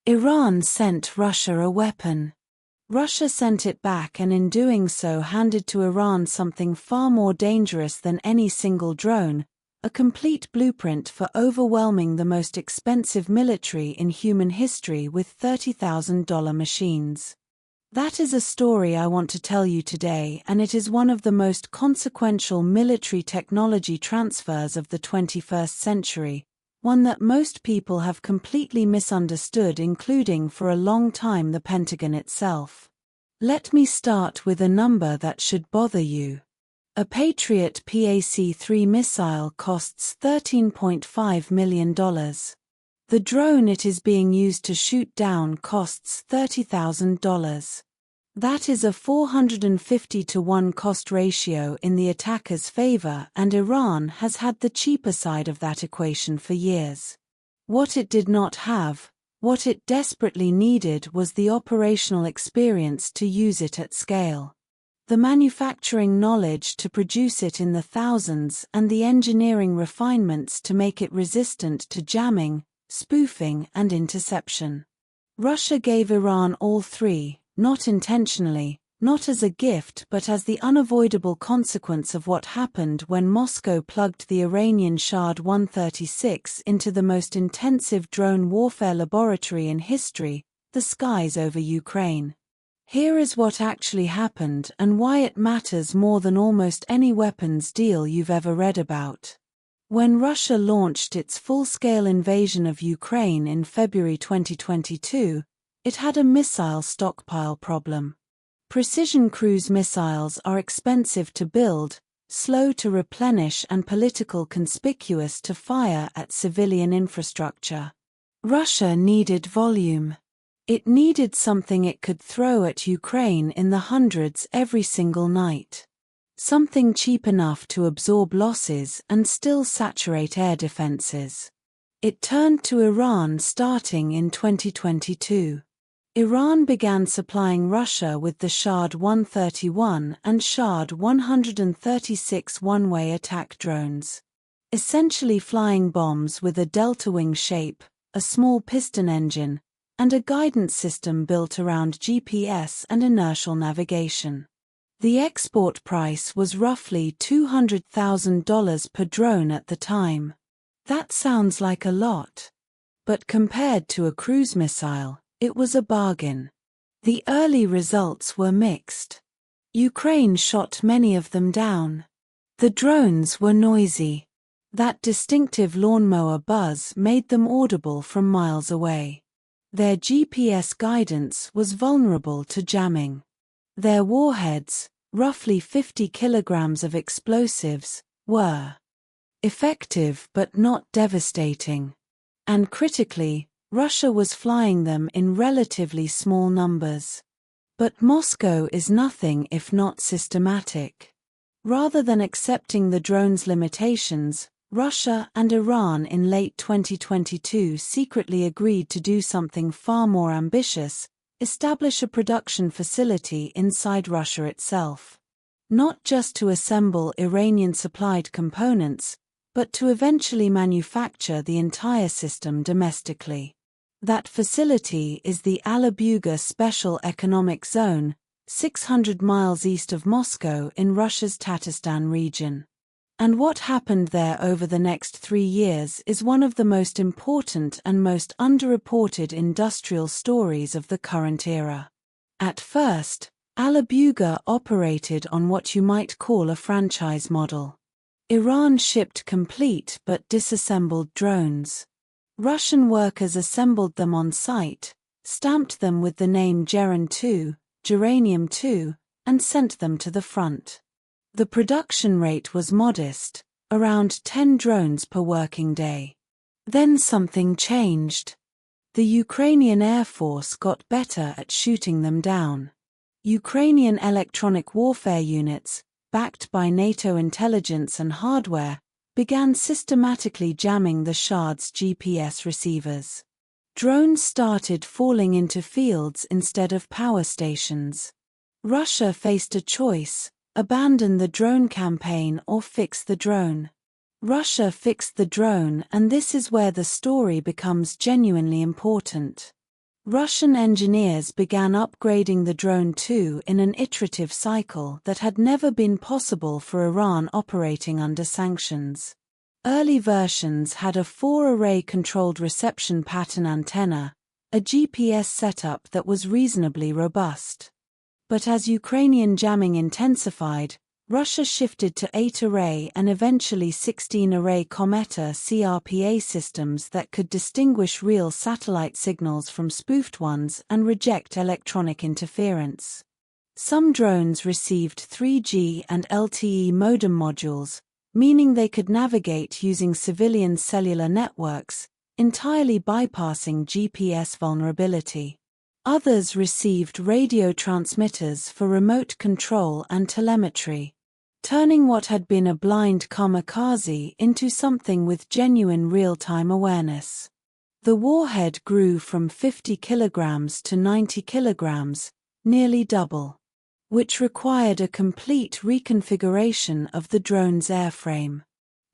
Iran sent Russia a weapon. Russia sent it back, and in doing so handed to Iran something far more dangerous than any single drone, a complete blueprint for overwhelming the most expensive military in human history with $30,000 machines. That is a story I want to tell you today, and it is one of the most consequential military technology transfers of the 21st century, one that most people have completely misunderstood, including for a long time the Pentagon itself. Let me start with a number that should bother you. A Patriot PAC-3 missile costs $13.5 million. The drone it is being used to shoot down costs $30,000. That is a 450-to-1 cost ratio in the attacker's favor, and Iran has had the cheaper side of that equation for years. What it did not have, what it desperately needed, was the operational experience to use it at scale. The manufacturing knowledge to produce it in the thousands, and the engineering refinements to make it resistant to jamming, spoofing, and interception. Russia gave Iran all three, not intentionally, not as a gift but as the unavoidable consequence of what happened when Moscow plugged the Iranian Shahd 136 into the most intensive drone warfare laboratory in history, the skies over Ukraine. Here is what actually happened and why it matters more than almost any weapons deal you've ever read about. When Russia launched its full-scale invasion of Ukraine in February 2022, it had a missile stockpile problem. Precision cruise missiles are expensive to build, slow to replenish, and politically conspicuous to fire at civilian infrastructure. Russia needed volume. It needed something it could throw at Ukraine in the hundreds every single night. Something cheap enough to absorb losses and still saturate air defenses. It turned to Iran starting in 2022. Iran began supplying Russia with the Shahd 131 and Shahd 136 one-way attack drones. Essentially flying bombs with a delta wing shape, a small piston engine, and a guidance system built around GPS and inertial navigation. The export price was roughly $200,000 per drone at the time. That sounds like a lot. But compared to a cruise missile, it was a bargain. The early results were mixed. Ukraine shot many of them down. The drones were noisy. That distinctive lawnmower buzz made them audible from miles away. Their GPS guidance was vulnerable to jamming. Their warheads, roughly 50 kilograms of explosives, were effective but not devastating. And critically, Russia was flying them in relatively small numbers. But Moscow is nothing if not systematic. Rather than accepting the drone's limitations, Russia and Iran in late 2022 secretly agreed to do something far more ambitious: establish a production facility inside Russia itself. Not just to assemble Iranian-supplied components, but to eventually manufacture the entire system domestically. That facility is the Alabuga Special Economic Zone, 600 miles east of Moscow in Russia's Tatarstan region. And what happened there over the next 3 years is one of the most important and most underreported industrial stories of the current era. At first, Alabuga operated on what you might call a franchise model. Iran shipped complete but disassembled drones. Russian workers assembled them on site, stamped them with the name Geran-2, Geranium-2, and sent them to the front. The production rate was modest, around 10 drones per working day. Then something changed. The Ukrainian Air Force got better at shooting them down. Ukrainian electronic warfare units, backed by NATO intelligence and hardware, began systematically jamming the Shahd's GPS receivers. Drones started falling into fields instead of power stations. Russia faced a choice: abandon the drone campaign or fix the drone. Russia fixed the drone, and this is where the story becomes genuinely important. Russian engineers began upgrading the Drone 2 in an iterative cycle that had never been possible for Iran operating under sanctions. Early versions had a 4-array controlled reception pattern antenna, a GPS setup that was reasonably robust. But as Ukrainian jamming intensified, Russia shifted to 8-array and eventually 16-array Kometa CRPA systems that could distinguish real satellite signals from spoofed ones and reject electronic interference. Some drones received 3G and LTE modem modules, meaning they could navigate using civilian cellular networks, entirely bypassing GPS vulnerability. Others received radio transmitters for remote control and telemetry, turning what had been a blind kamikaze into something with genuine real-time awareness. The warhead grew from 50 kilograms to 90 kilograms, nearly double, which required a complete reconfiguration of the drone's airframe.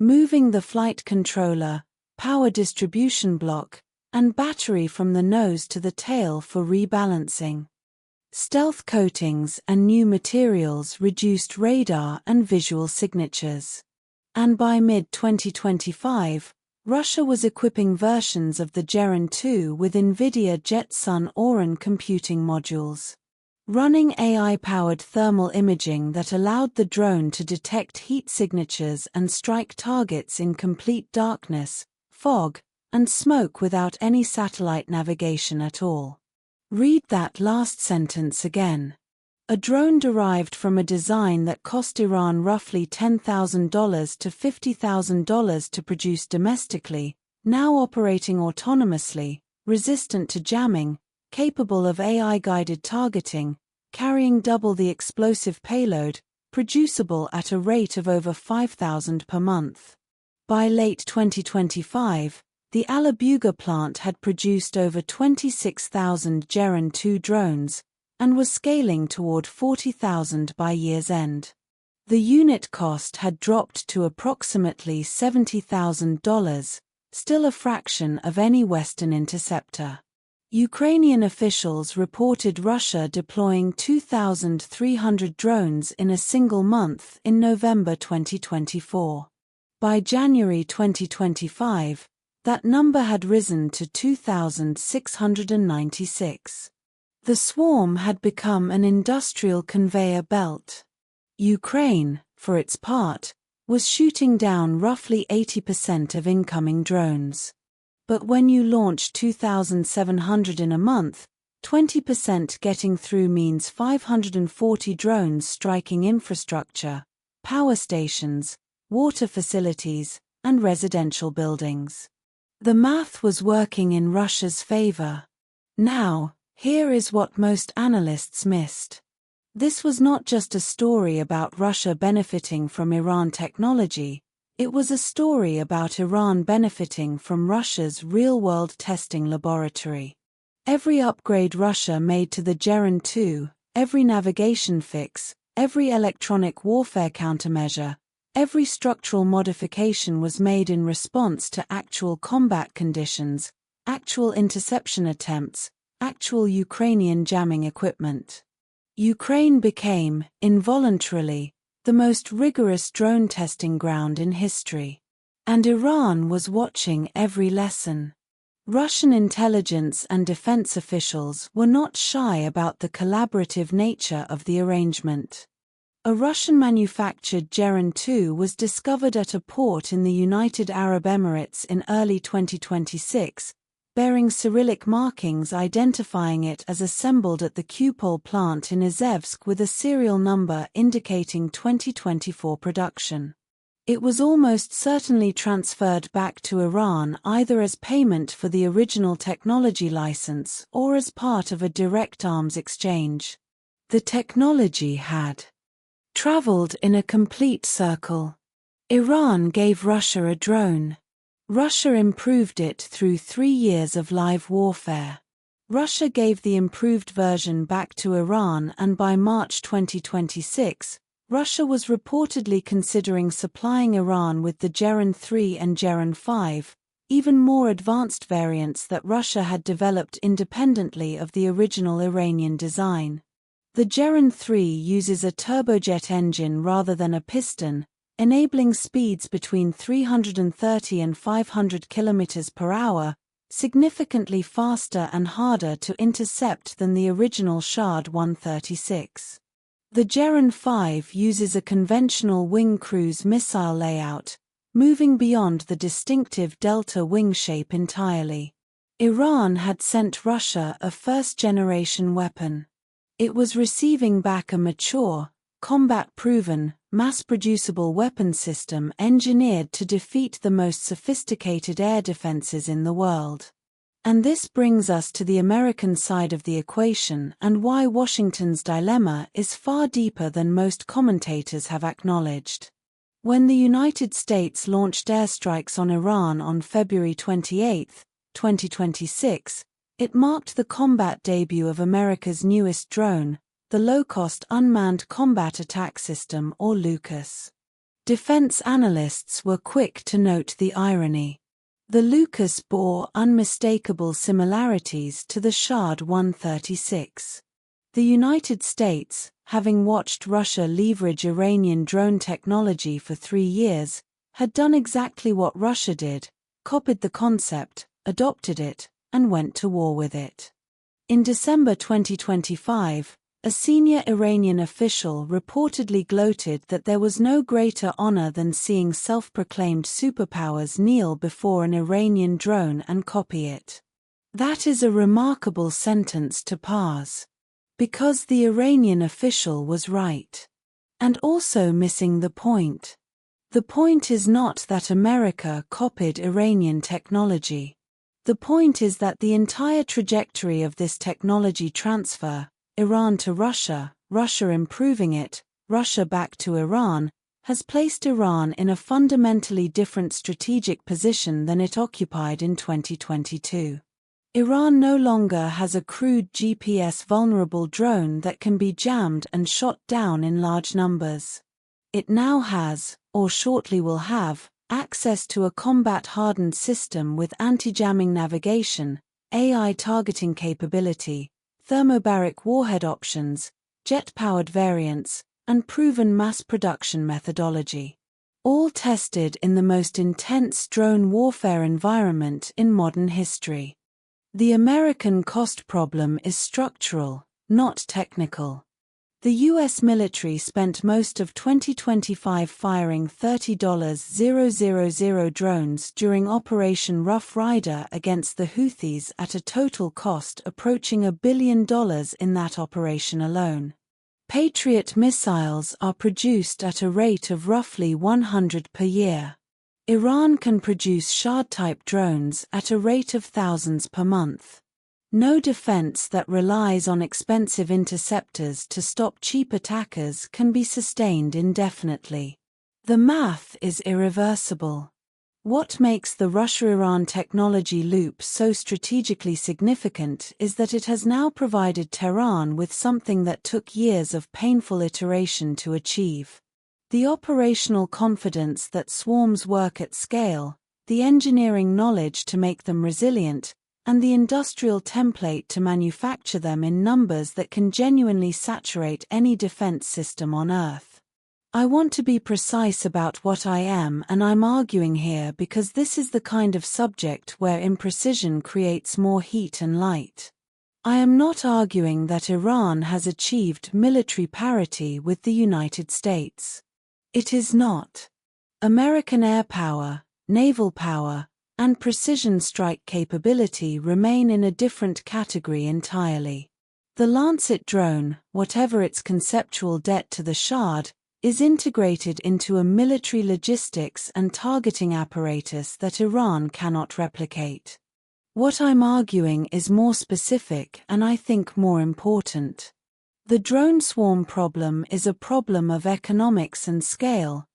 Moving the flight controller, power distribution block, and battery from the nose to the tail for rebalancing. Stealth coatings and new materials reduced radar and visual signatures. And by mid-2025, Russia was equipping versions of the Geran 2 with NVIDIA Jetson Orin computing modules, running AI-powered thermal imaging that allowed the drone to detect heat signatures and strike targets in complete darkness, fog, and smoke without any satellite navigation at all. Read that last sentence again. A drone derived from a design that cost Iran roughly $10,000 to $50,000 to produce domestically, now operating autonomously, resistant to jamming, capable of AI-guided targeting, carrying double the explosive payload, producible at a rate of over 5,000 per month. By late 2025, the Alabuga plant had produced over 26,000 Geran 2 drones, and was scaling toward 40,000 by year's end. The unit cost had dropped to approximately $70,000, still a fraction of any Western interceptor. Ukrainian officials reported Russia deploying 2,300 drones in a single month in November 2024. By January 2025, that number had risen to 2,696. The swarm had become an industrial conveyor belt. Ukraine, for its part, was shooting down roughly 80% of incoming drones. But when you launch 2,700 in a month, 20% getting through means 540 drones striking infrastructure, power stations, water facilities, and residential buildings. The math was working in Russia's favor. Now, here is what most analysts missed. This was not just a story about Russia benefiting from Iran technology, it was a story about Iran benefiting from Russia's real-world testing laboratory. Every upgrade Russia made to the Geran 2, every navigation fix, every electronic warfare countermeasure, every structural modification was made in response to actual combat conditions, actual interception attempts, actual Ukrainian jamming equipment. Ukraine became, involuntarily, the most rigorous drone testing ground in history. And Iran was watching every lesson. Russian intelligence and defense officials were not shy about the collaborative nature of the arrangement. A Russian-manufactured Geran 2 was discovered at a port in the United Arab Emirates in early 2026, bearing Cyrillic markings identifying it as assembled at the Kupol plant in Izhevsk with a serial number indicating 2024 production. It was almost certainly transferred back to Iran either as payment for the original technology license or as part of a direct arms exchange. The technology had traveled in a complete circle. Iran gave Russia a drone. Russia improved it through 3 years of live warfare. Russia gave the improved version back to Iran, and by March 2026, Russia was reportedly considering supplying Iran with the Geran 3 and Geran 5, even more advanced variants that Russia had developed independently of the original Iranian design. The Geran 3 uses a turbojet engine rather than a piston, enabling speeds between 330 and 500 km per hour, significantly faster and harder to intercept than the original Shahd 136. The Geran 5 uses a conventional wing cruise missile layout, moving beyond the distinctive delta wing shape entirely. Iran had sent Russia a first-generation weapon. It was receiving back a mature, combat-proven, mass-producible weapon system engineered to defeat the most sophisticated air defenses in the world. And this brings us to the American side of the equation and why Washington's dilemma is far deeper than most commentators have acknowledged. When the United States launched airstrikes on Iran on February 28, 2026, it marked the combat debut of America's newest drone, the Low-Cost Unmanned Combat Attack System or LUCAS. Defense analysts were quick to note the irony. The LUCAS bore unmistakable similarities to the Shahd 136. The United States, having watched Russia leverage Iranian drone technology for 3 years, had done exactly what Russia did, copied the concept, adopted it, and went to war with it. In December 2025, a senior Iranian official reportedly gloated that there was no greater honor than seeing self-proclaimed superpowers kneel before an Iranian drone and copy it. That is a remarkable sentence to parse. Because the Iranian official was right. And also missing the point. The point is not that America copied Iranian technology. The point is that the entire trajectory of this technology transfer, Iran to Russia, Russia improving it, Russia back to Iran, has placed Iran in a fundamentally different strategic position than it occupied in 2022. Iran no longer has a crude GPS-vulnerable drone that can be jammed and shot down in large numbers. It now has, or shortly will have, access to a combat-hardened system with anti-jamming navigation, AI targeting capability, thermobaric warhead options, jet-powered variants, and proven mass production methodology. All tested in the most intense drone warfare environment in modern history. The American cost problem is structural, not technical. The U.S. military spent most of 2025 firing $30,000 drones during Operation Rough Rider against the Houthis at a total cost approaching $1 billion in that operation alone. Patriot missiles are produced at a rate of roughly 100 per year. Iran can produce Shahd-type drones at a rate of thousands per month. No defense that relies on expensive interceptors to stop cheap attackers can be sustained indefinitely. The math is irreversible. What makes the Russia-Iran technology loop so strategically significant is that it has now provided Tehran with something that took years of painful iteration to achieve. The operational confidence that swarms work at scale, the engineering knowledge to make them resilient, and the industrial template to manufacture them in numbers that can genuinely saturate any defense system on Earth. I want to be precise about what I am and I'm arguing here because this is the kind of subject where imprecision creates more heat and light. I am not arguing that Iran has achieved military parity with the United States. It is not. American air power, naval power, and precision strike capability remain in a different category entirely. The Lancet drone, whatever its conceptual debt to the Shahd, is integrated into a military logistics and targeting apparatus that Iran cannot replicate. What I'm arguing is more specific and I think more important. The drone swarm problem is a problem of economics and scale,